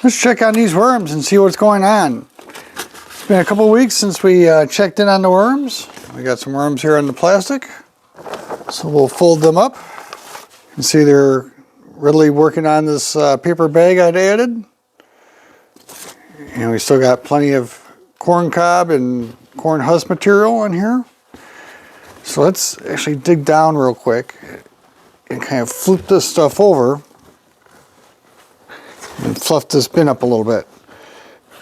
Let's check on these worms and see what's going on. It's been a couple of weeks since we checked in on the worms. We got some worms here in the plastic. So we'll fold them up. You can see they're really working on this paper bag I'd added. And we still got plenty of corn cob and corn husk material in here. So let's actually dig down real quick and kind of flip this stuff over and fluff this bin up a little bit,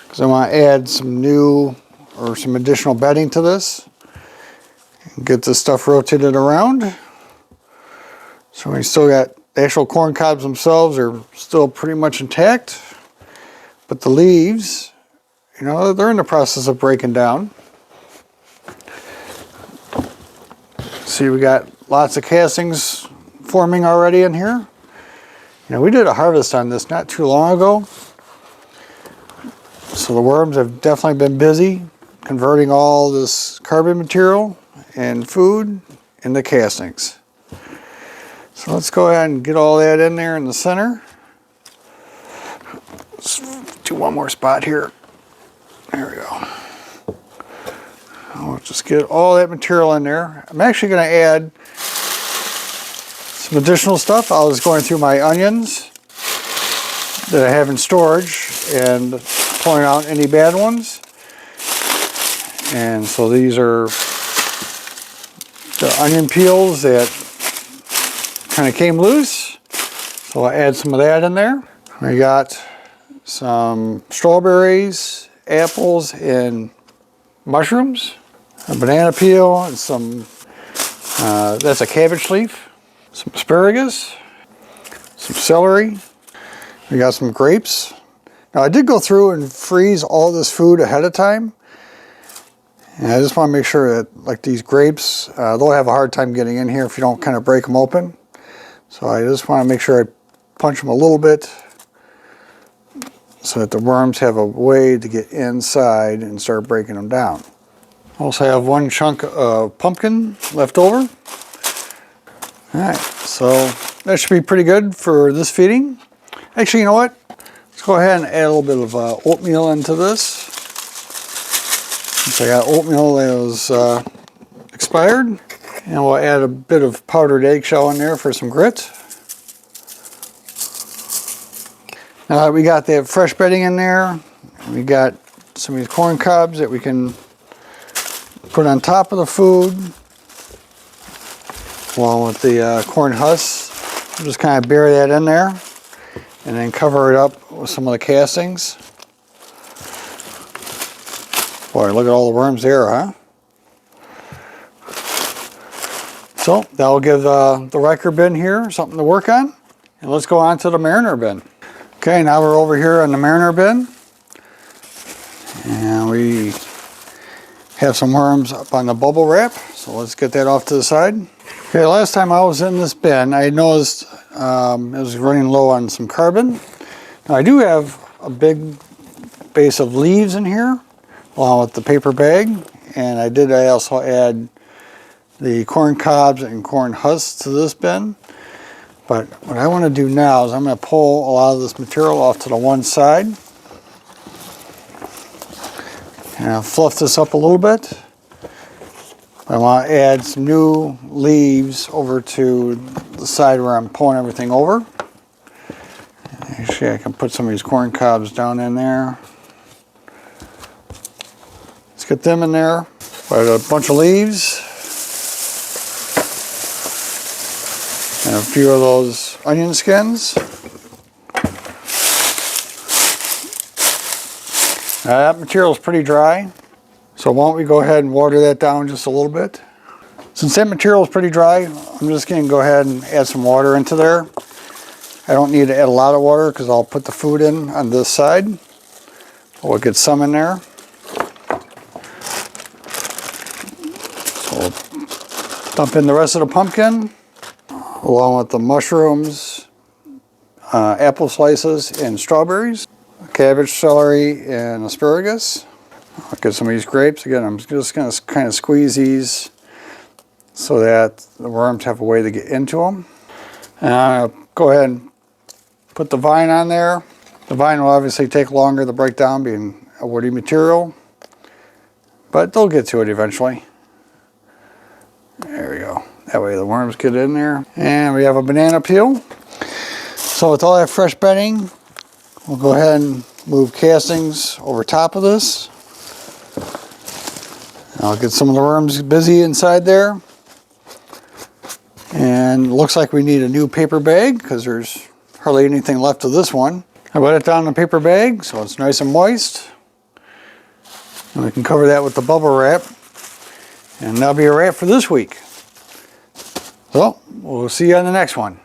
because I want to add some new or some additional bedding to this and get this stuff rotated around. So we still got the actual corn cobs themselves are still pretty much intact, but the leaves, you know, they're in the process of breaking down. See, we got lots of castings forming already in here. You know, we did a harvest on this not too long ago, so the worms have definitely been busy converting all this carbon material and food into castings. So let's go ahead and get all that in there in the center. Let's do one more spot here. There we go. I'll just get all that material in there. I'm actually going to add some additional stuff. I was going through my onions that I have in storage and pulling out any bad ones. And so these are the onion peels that kind of came loose. So I'll add some of that in there. We got some strawberries, apples, and mushrooms, a banana peel, and some, that's a cabbage leaf. Some asparagus, some celery. We got some grapes. Now I did go through and freeze all this food ahead of time. And I just want to make sure that, like, these grapes, they'll have a hard time getting in here if you don't kind of break them open. So I just want to make sure I punch them a little bit so that the worms have a way to get inside and start breaking them down. Also have one chunk of pumpkin left over. Alright, so that should be pretty good for this feeding. Actually, you know what? Let's go ahead and add a little bit of oatmeal into this. Since I got oatmeal that was expired. And we'll add a bit of powdered eggshell in there for some grit. Now that we got that fresh bedding in there, we got some of these corn cobs that we can put on top of the food, along with the corn husks. Just kind of bury that in there and then cover it up with some of the castings. Boy, look at all the worms there, huh? So that'll give the Riker bin here something to work on. And let's go on to the Mariner bin. Okay, now we're over here on the Mariner bin. And we have some worms up on the bubble wrap. So let's get that off to the side. Okay, last time I was in this bin, I noticed it was running low on some carbon. Now I do have a big base of leaves in here, along with the paper bag. And I also add the corn cobs and corn husks to this bin. But what I want to do now is I'm going to pull a lot of this material off to the one side. And I'll fluff this up a little bit. I want to add some new leaves over to the side where I'm pulling everything over. Actually, I can put some of these corn cobs down in there. Let's get them in there. Put a bunch of leaves. And a few of those onion skins. Now that material is pretty dry, so why don't we go ahead and water that down just a little bit. Since that material is pretty dry, I'm just going to go ahead and add some water into there. I don't need to add a lot of water because I'll put the food in on this side. We'll get some in there. So we'll dump in the rest of the pumpkin, along with the mushrooms, apple slices, and strawberries, cabbage, celery, and asparagus. I'll get some of these grapes. Again, I'm just going to kind of squeeze these so that the worms have a way to get into them. And I'll go ahead and put the vine on there. The vine will obviously take longer to break down, being a woody material, but they'll get to it eventually. There we go. That way the worms get in there. And we have a banana peel. So with all that fresh bedding, we'll go ahead and move castings over top of this. I'll get some of the worms busy inside there. And it looks like we need a new paper bag because there's hardly anything left of this one. I wet it down in a paper bag so it's nice and moist. And we can cover that with the bubble wrap. And that'll be a wrap for this week. So, we'll see you on the next one.